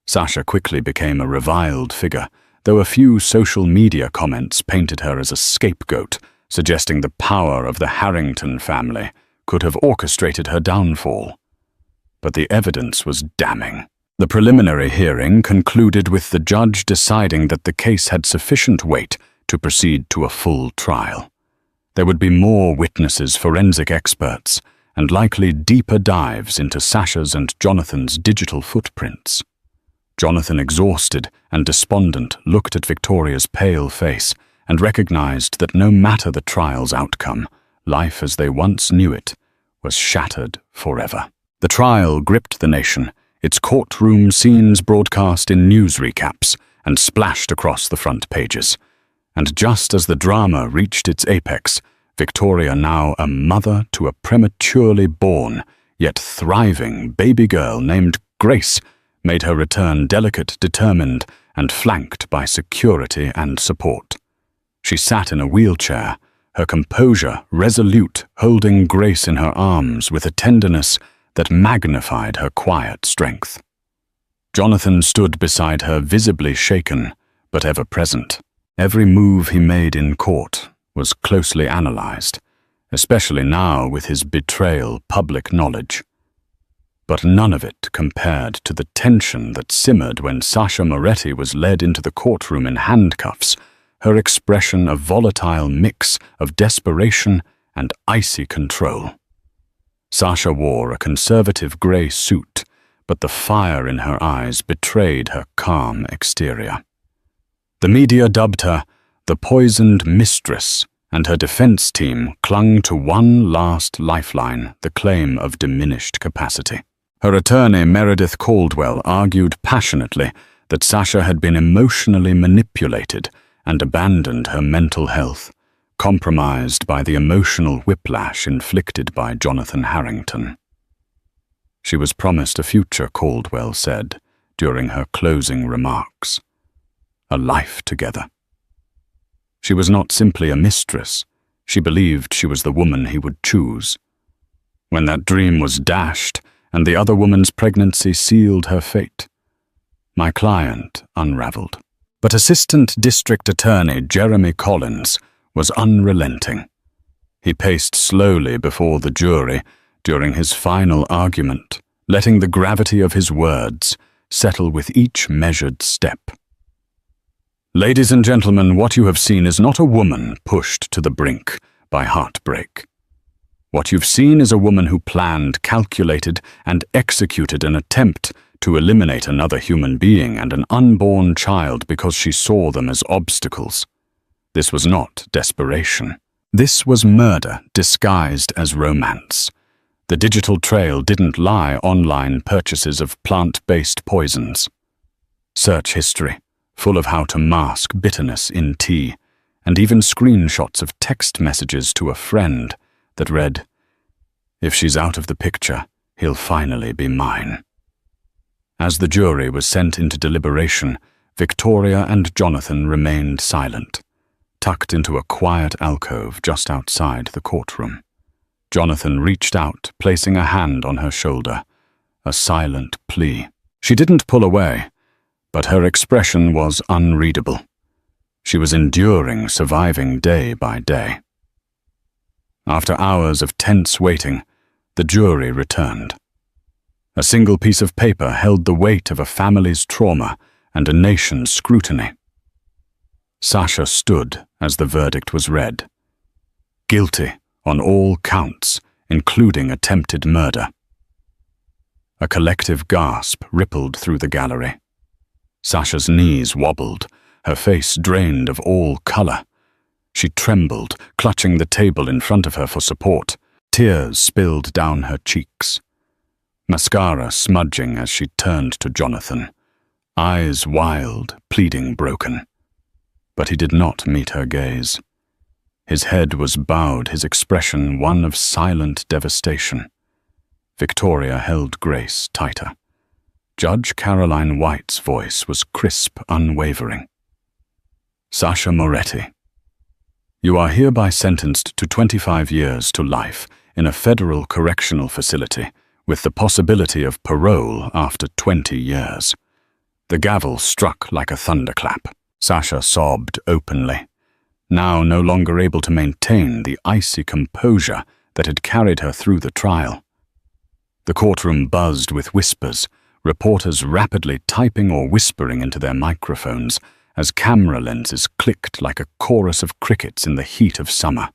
Sasha quickly became a reviled figure, though a few social media comments painted her as a scapegoat, suggesting the power of the Harrington family could have orchestrated her downfall. But the evidence was damning. The preliminary hearing concluded with the judge deciding that the case had sufficient weight to proceed to a full trial. There would be more witnesses, forensic experts, and likely deeper dives into Sasha's and Jonathan's digital footprints. Jonathan, exhausted and despondent, looked at Victoria's pale face and recognized that no matter the trial's outcome, life as they once knew it was shattered forever. The trial gripped the nation, its courtroom scenes broadcast in news recaps and splashed across the front pages. And just as the drama reached its apex, Victoria, now a mother to a prematurely born yet thriving baby girl named Grace, made her return delicate, determined, and flanked by security and support. She sat in a wheelchair, her composure resolute, holding Grace in her arms with a tenderness that magnified her quiet strength. Jonathan stood beside her, visibly shaken, but ever present. Every move he made in court was closely analyzed, especially now with his betrayal public knowledge. But none of it compared to the tension that simmered when Sasha Moretti was led into the courtroom in handcuffs, her expression a volatile mix of desperation and icy control. Sasha wore a conservative grey suit, but the fire in her eyes betrayed her calm exterior. The media dubbed her the poisoned mistress, and her defense team clung to one last lifeline, the claim of diminished capacity. Her attorney, Meredith Caldwell, argued passionately that Sasha had been emotionally manipulated and abandoned her mental health, compromised by the emotional whiplash inflicted by Jonathan Harrington. She was promised a future, Caldwell said during her closing remarks. A life together. She was not simply a mistress. She believed she was the woman he would choose. When that dream was dashed and the other woman's pregnancy sealed her fate, my client unraveled. But Assistant District Attorney Jeremy Collins was unrelenting. He paced slowly before the jury during his final argument, letting the gravity of his words settle with each measured step. Ladies and gentlemen, what you have seen is not a woman pushed to the brink by heartbreak. What you've seen is a woman who planned, calculated, and executed an attempt to eliminate another human being and an unborn child because she saw them as obstacles. This was not desperation. This was murder disguised as romance. The digital trail didn't lie online purchases of plant-based poisons. Search history, full of how to mask bitterness in tea, and even screenshots of text messages to a friend that read, "If she's out of the picture, he'll finally be mine." As the jury was sent into deliberation, Victoria and Jonathan remained silent, tucked into a quiet alcove just outside the courtroom. Jonathan reached out, placing a hand on her shoulder, a silent plea. She didn't pull away, but her expression was unreadable. She was enduring, surviving day by day. After hours of tense waiting, the jury returned. A single piece of paper held the weight of a family's trauma and a nation's scrutiny. Sasha stood as the verdict was read. Guilty on all counts, including attempted murder. A collective gasp rippled through the gallery. Sasha's knees wobbled, her face drained of all color. She trembled, clutching the table in front of her for support. Tears spilled down her cheeks. Mascara smudging as she turned to Jonathan, eyes wild, pleading broken. But he did not meet her gaze. His head was bowed, his expression one of silent devastation. Victoria held Grace tighter. Judge Caroline White's voice was crisp, unwavering. "Sasha Moretti, You are hereby sentenced to 25 years to life in a federal correctional facility with the possibility of parole after 20 years. The gavel struck like a thunderclap. Sasha sobbed openly, now no longer able to maintain the icy composure that had carried her through the trial. The courtroom buzzed with whispers, reporters rapidly typing or whispering into their microphones as camera lenses clicked like a chorus of crickets in the heat of summer.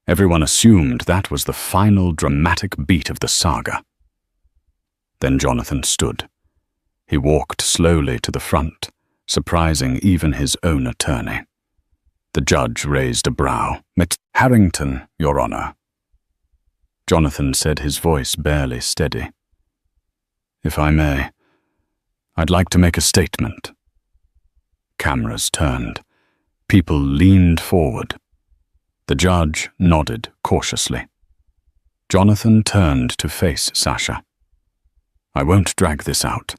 Everyone assumed that was the final dramatic beat of the saga. Then Jonathan stood. He walked slowly to the front, surprising even his own attorney. The judge raised a brow. "Miss Harrington, Your Honor." Jonathan said, his voice barely steady. "If I may, I'd like to make a statement." Cameras turned. People leaned forward. The judge nodded cautiously. Jonathan turned to face Sasha. "I won't drag this out.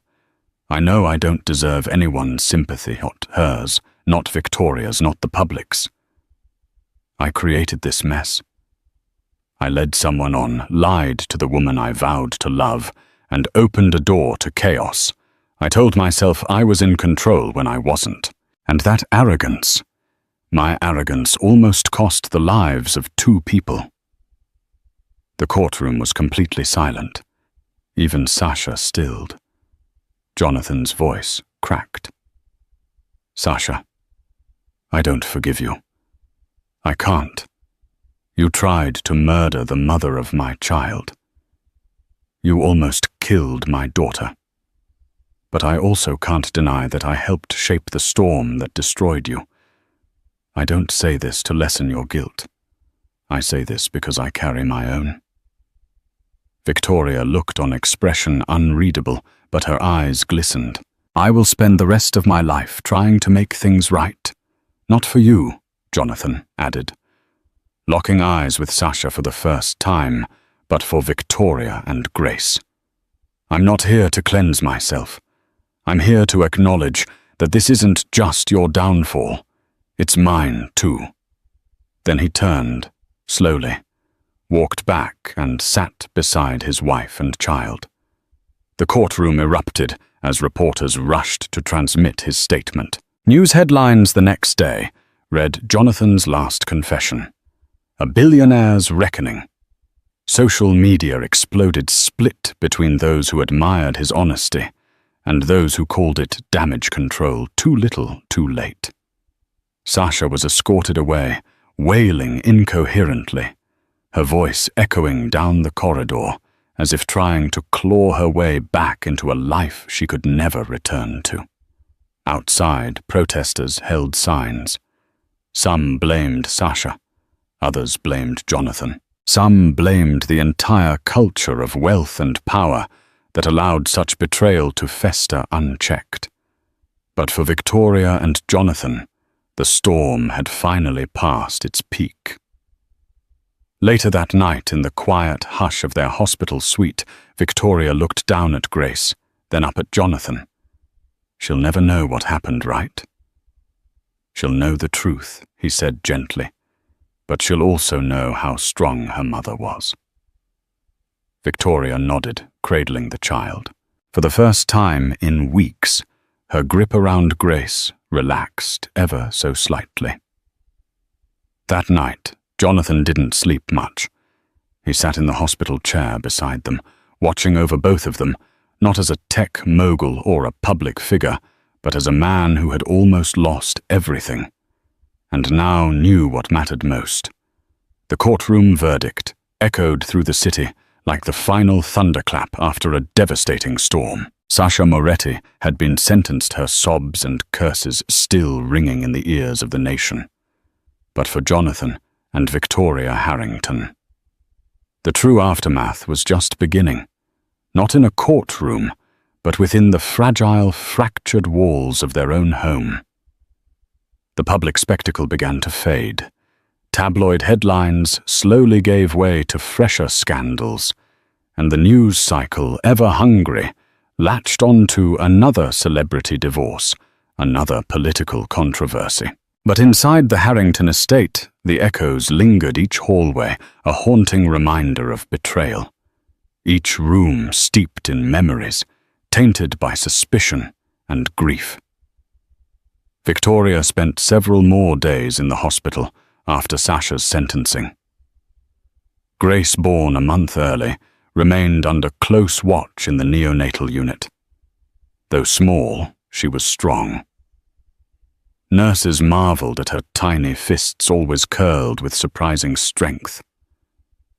I know I don't deserve anyone's sympathy, not hers, not Victoria's, not the public's. I created this mess. I led someone on, lied to the woman I vowed to love, and opened a door to chaos. I told myself I was in control when I wasn't. And that arrogance, my arrogance, almost cost the lives of 2 people. The courtroom was completely silent. Even Sasha stilled. Jonathan's voice cracked. "Sasha, I don't forgive you. I can't. You tried to murder the mother of my child. You almost killed my daughter. But I also can't deny that I helped shape the storm that destroyed you. I don't say this to lessen your guilt. I say this because I carry my own." Victoria looked on expression unreadable, but her eyes glistened. "I will spend the rest of my life trying to make things right. Not for you," Jonathan added, locking eyes with Sasha for the first time, but for Victoria and Grace. "I'm not here to cleanse myself. I'm here to acknowledge that this isn't just your downfall. It's mine, too." Then he turned, slowly, walked back and sat beside his wife and child. The courtroom erupted as reporters rushed to transmit his statement. News headlines the next day read Jonathan's last confession. A billionaire's reckoning. Social media exploded, split between those who admired his honesty and those who called it damage control, too little, too late. Sasha was escorted away, wailing incoherently, her voice echoing down the corridor, as if trying to claw her way back into a life she could never return to. Outside, protesters held signs. Some blamed Sasha, others blamed Jonathan. Some blamed the entire culture of wealth and power that allowed such betrayal to fester unchecked. But for Victoria and Jonathan, the storm had finally passed its peak. Later that night, in the quiet hush of their hospital suite, Victoria looked down at Grace, then up at Jonathan. "She'll never know what happened, right?" "She'll know the truth," he said gently, "but she'll also know how strong her mother was." Victoria nodded, cradling the child. For the first time in weeks, her grip around Grace relaxed ever so slightly. That night, Jonathan didn't sleep much. He sat in the hospital chair beside them, watching over both of them, not as a tech mogul or a public figure, but as a man who had almost lost everything, and now knew what mattered most. The courtroom verdict echoed through the city like the final thunderclap after a devastating storm. Sasha Moretti had been sentenced, her sobs and curses still ringing in the ears of the nation. But for Jonathan and Victoria Harrington, the true aftermath was just beginning, not in a courtroom, but within the fragile, fractured walls of their own home. The public spectacle began to fade. Tabloid headlines slowly gave way to fresher scandals, and the news cycle, ever hungry, latched onto another celebrity divorce, another political controversy. But inside the Harrington estate, the echoes lingered each hallway, a haunting reminder of betrayal. Each room steeped in memories, tainted by suspicion and grief. Victoria spent several more days in the hospital after Sasha's sentencing. Grace, born a month early, remained under close watch in the neonatal unit. Though small, she was strong. Nurses marveled at her tiny fists always curled with surprising strength.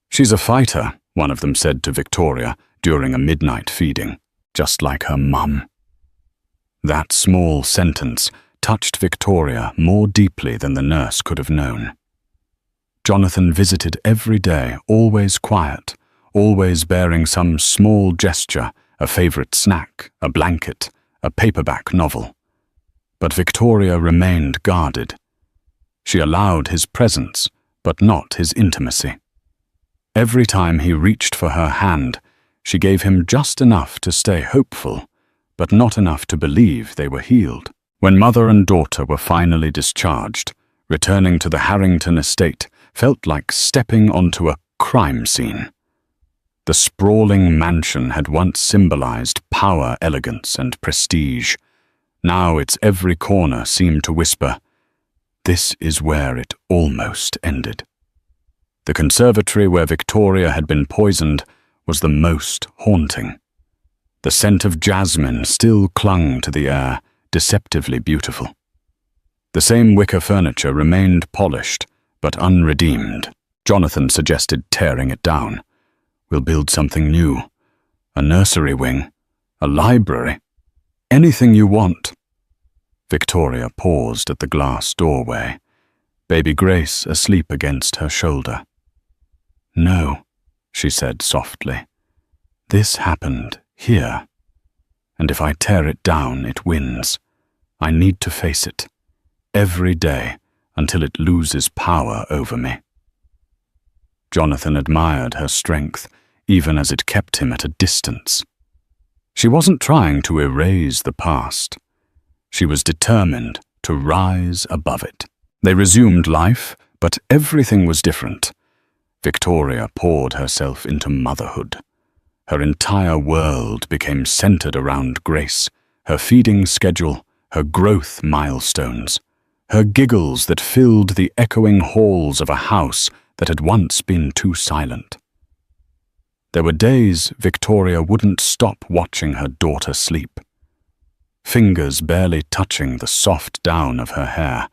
"She's a fighter," one of them said to Victoria during a midnight feeding, "just like her mum." That small sentence touched Victoria more deeply than the nurse could have known. Jonathan visited every day, always quiet, always bearing some small gesture, a favorite snack, a blanket, a paperback novel. But Victoria remained guarded. She allowed his presence, but not his intimacy. Every time he reached for her hand, she gave him just enough to stay hopeful, but not enough to believe they were healed. When mother and daughter were finally discharged, returning to the Harrington estate felt like stepping onto a crime scene. The sprawling mansion had once symbolized power, elegance, and prestige. Now its every corner seemed to whisper, "This is where it almost ended." The conservatory where Victoria had been poisoned was the most haunting. The scent of jasmine still clung to the air, deceptively beautiful. The same wicker furniture remained polished, but unredeemed. Jonathan suggested tearing it down. "We'll build something new. A nursery wing, a library, anything you want." Victoria paused at the glass doorway, baby Grace asleep against her shoulder. "No," she said softly. "This happened here. And if I tear it down, it wins. I need to face it, every day, until it loses power over me." Jonathan admired her strength, even as it kept him at a distance. She wasn't trying to erase the past. She was determined to rise above it. They resumed life, but everything was different. Victoria poured herself into motherhood. Her entire world became centered around Grace, her feeding schedule, her growth milestones, her giggles that filled the echoing halls of a house that had once been too silent. There were days Victoria wouldn't stop watching her daughter sleep, fingers barely touching the soft down of her hair,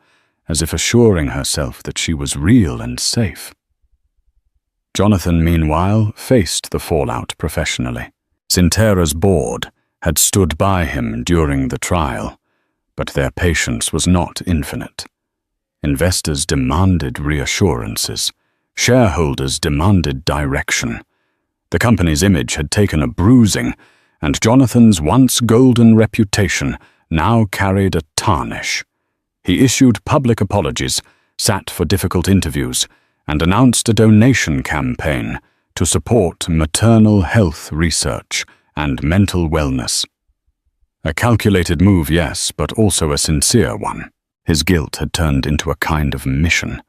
as if assuring herself that she was real and safe. Jonathan, meanwhile, faced the fallout professionally. Sintera's board had stood by him during the trial, but their patience was not infinite. Investors demanded reassurances. Shareholders demanded direction. The company's image had taken a bruising, and Jonathan's once golden reputation now carried a tarnish. He issued public apologies, sat for difficult interviews, and announced a donation campaign to support maternal health research and mental wellness. A calculated move, yes, but also a sincere one. His guilt had turned into a kind of mission.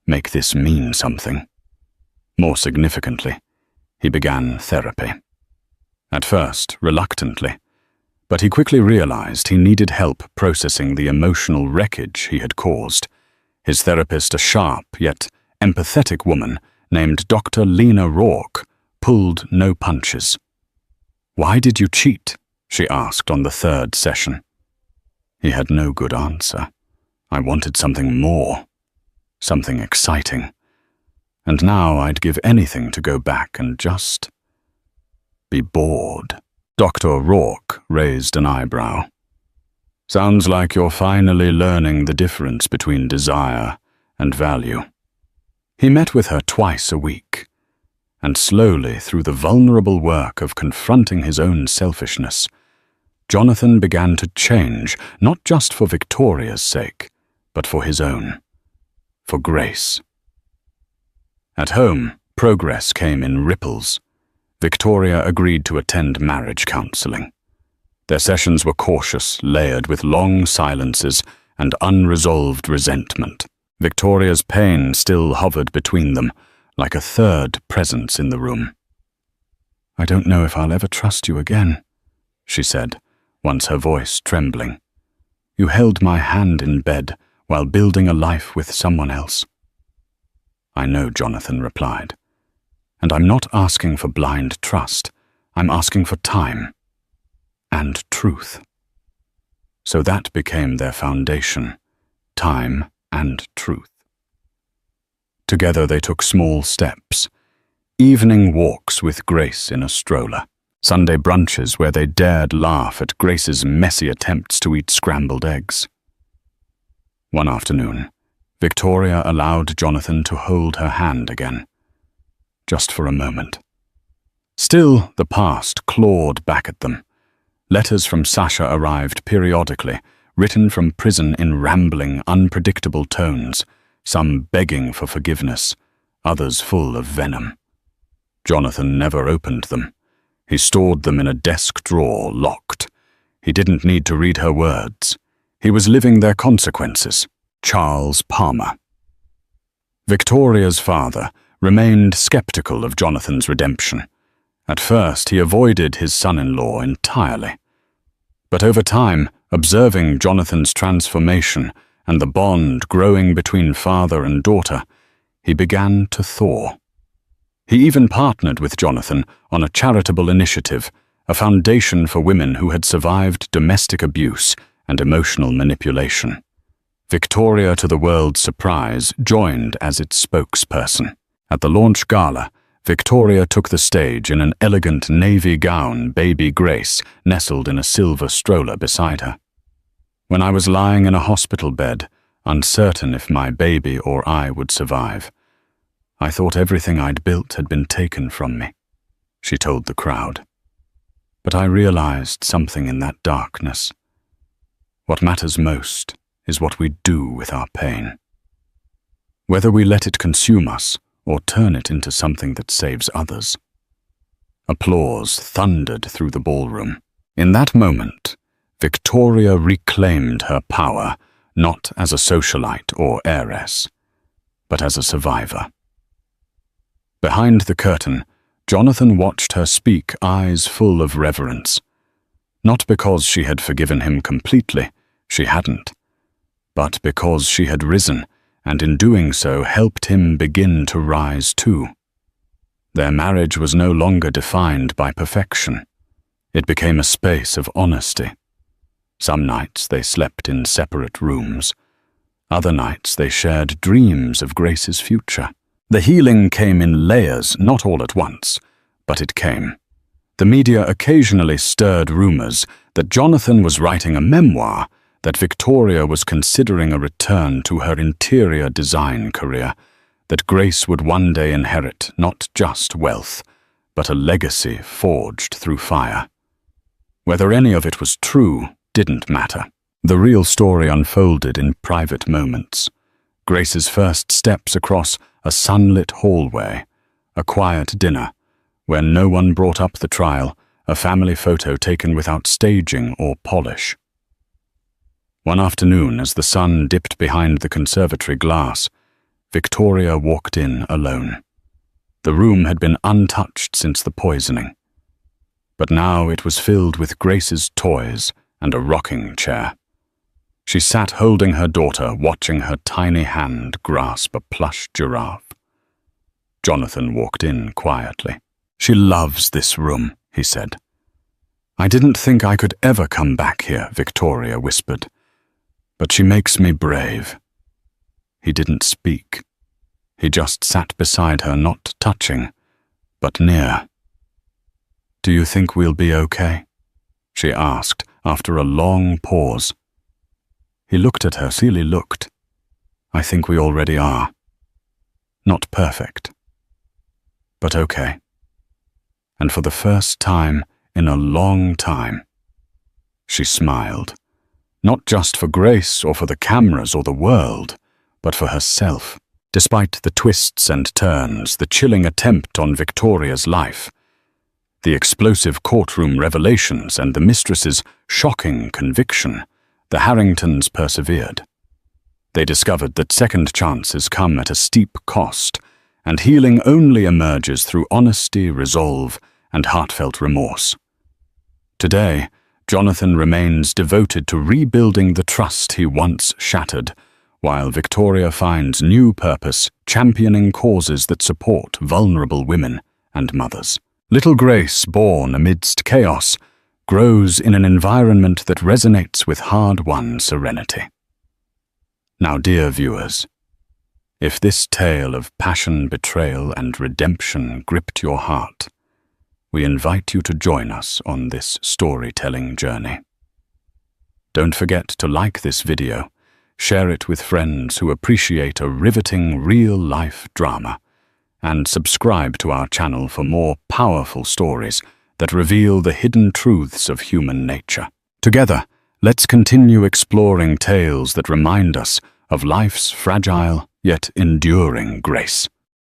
Make this mean something. More significantly, he began therapy. At first, reluctantly, but he quickly realized he needed help processing the emotional wreckage he had caused. His therapist, a sharp yet empathetic woman named Dr. Lena Rourke, pulled no punches. "Why did you cheat?" she asked on the third session. He had no good answer. "I wanted something more, something exciting. And now I'd give anything to go back and just be bored." Dr. Rourke raised an eyebrow. "Sounds like you're finally learning the difference between desire and value." He met with her twice a week, and slowly, through the vulnerable work of confronting his own selfishness, Jonathan began to change, not just for Victoria's sake, but for his own, for Grace. At home, progress came in ripples. Victoria agreed to attend marriage counseling. Their sessions were cautious, layered with long silences and unresolved resentment. Victoria's pain still hovered between them, like a third presence in the room. "I don't know if I'll ever trust you again," she said, once her voice trembling. "You held my hand in bed while building a life with someone else." "I know," Jonathan replied. "And I'm not asking for blind trust. I'm asking for time and truth." So that became their foundation, time and truth. Together they took small steps, evening walks with Grace in a stroller, Sunday brunches where they dared laugh at Grace's messy attempts to eat scrambled eggs. One afternoon, Victoria allowed Jonathan to hold her hand again, just for a moment. Still, the past clawed back at them. Letters from Sasha arrived periodically, written from prison in rambling, unpredictable tones, some begging for forgiveness, others full of venom. Jonathan never opened them. He stored them in a desk drawer, locked. He didn't need to read her words. He was living their consequences. Charles Palmer. Victoria's father remained skeptical of Jonathan's redemption. At first, he avoided his son-in-law entirely. But over time, observing Jonathan's transformation and the bond growing between father and daughter, he began to thaw. He even partnered with Jonathan on a charitable initiative, a foundation for women who had survived domestic abuse and emotional manipulation. Victoria, to the world's surprise, joined as its spokesperson. At the launch gala, Victoria took the stage in an elegant navy gown, baby Grace nestled in a silver stroller beside her. "When I was lying in a hospital bed, uncertain if my baby or I would survive, I thought everything I'd built had been taken from me," she told the crowd. "But I realized something in that darkness. What matters most is what we do with our pain. Whether we let it consume us or turn it into something that saves others." Applause thundered through the ballroom. In that moment, Victoria reclaimed her power, not as a socialite or heiress, but as a survivor. Behind the curtain, Jonathan watched her speak, eyes full of reverence. Not because she had forgiven him completely, she hadn't, but because she had risen, and in doing so helped him begin to rise too. Their marriage was no longer defined by perfection. It became a space of honesty. Some nights they slept in separate rooms. Other nights they shared dreams of Grace's future. The healing came in layers, not all at once, but it came. The media occasionally stirred rumors that Jonathan was writing a memoir, that Victoria was considering a return to her interior design career, that Grace would one day inherit not just wealth, but a legacy forged through fire. Whether any of it was true didn't matter. The real story unfolded in private moments. Grace's first steps across a sunlit hallway, a quiet dinner, where no one brought up the trial, a family photo taken without staging or polish. One afternoon, as the sun dipped behind the conservatory glass, Victoria walked in alone. The room had been untouched since the poisoning, but now it was filled with Grace's toys and a rocking chair. She sat holding her daughter, watching her tiny hand grasp a plush giraffe. Jonathan walked in quietly. "She loves this room," he said. "I didn't think I could ever come back here," Victoria whispered. "But she makes me brave." He didn't speak. He just sat beside her, not touching, but near. "Do you think we'll be okay?" she asked after a long pause. He looked at her, Celie looked. "I think we already are. Not perfect, but okay." And for the first time in a long time, she smiled. Not just for Grace or for the cameras or the world, but for herself. Despite the twists and turns, the chilling attempt on Victoria's life, the explosive courtroom revelations and the mistress's shocking conviction, the Harringtons persevered. They discovered that second chances come at a steep cost, and healing only emerges through honesty, resolve, and heartfelt remorse. Today, Jonathan remains devoted to rebuilding the trust he once shattered, while Victoria finds new purpose championing causes that support vulnerable women and mothers. Little Grace, born amidst chaos, grows in an environment that resonates with hard-won serenity. Now, dear viewers, if this tale of passion, betrayal, and redemption gripped your heart, we invite you to join us on this storytelling journey. Don't forget to like this video, share it with friends who appreciate a riveting real-life drama, and subscribe to our channel for more powerful stories that reveal the hidden truths of human nature. Together, let's continue exploring tales that remind us of life's fragile yet enduring grace.